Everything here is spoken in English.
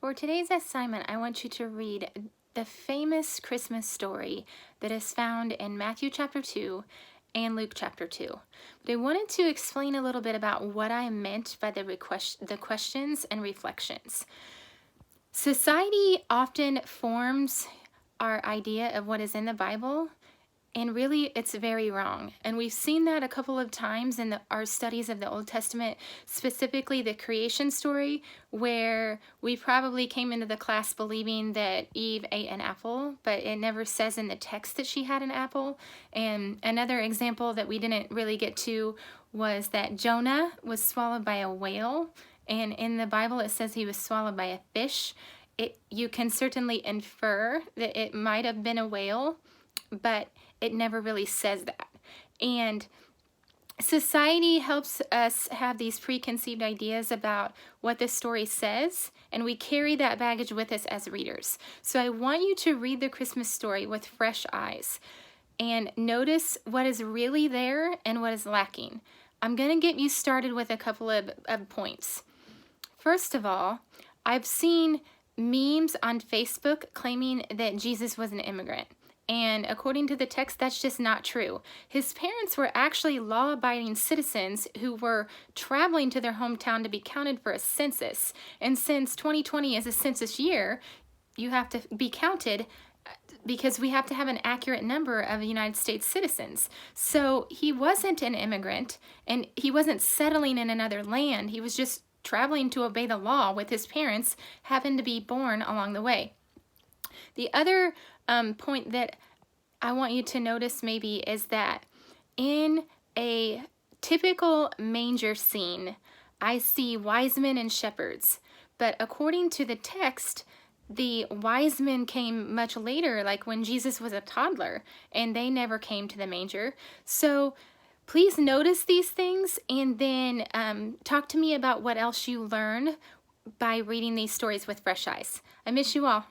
For today's assignment, I want you to read the famous Christmas story that is found in Matthew chapter 2 and Luke chapter 2. But I wanted to explain a little bit about what I meant by the questions and reflections. Society often forms our idea of what is in the Bible, and really it's very wrong. And we've seen that a couple of times in our studies of the Old Testament, specifically the creation story, where we probably came into the class believing that Eve ate an apple, but it never says in the text that she had an apple. And another example that we didn't really get to was that Jonah was swallowed by a whale, and in the Bible it says he was swallowed by a fish. You can certainly infer that it might have been a whale, but it never really says that. And society helps us have these preconceived ideas about what the story says, and we carry that baggage with us as readers. So I want you to read the Christmas story with fresh eyes and notice what is really there and what is lacking. I'm going to get you started with a couple of points. First of all, I've seen memes on Facebook claiming that Jesus was an immigrant. And according to the text, that's just not true. His parents were actually law-abiding citizens who were traveling to their hometown to be counted for a census. And since 2020 is a census year, you have to be counted because we have to have an accurate number of United States citizens. So he wasn't an immigrant, and he wasn't settling in another land. He was just traveling to obey the law with his parents, happened to be born along the way. The other point that I want you to notice maybe is that in a typical manger scene, I see wise men and shepherds. But according to the text, the wise men came much later, like when Jesus was a toddler, and they never came to the manger. So please notice these things, and then talk to me about what else you learn by reading these stories with fresh eyes. I miss you all.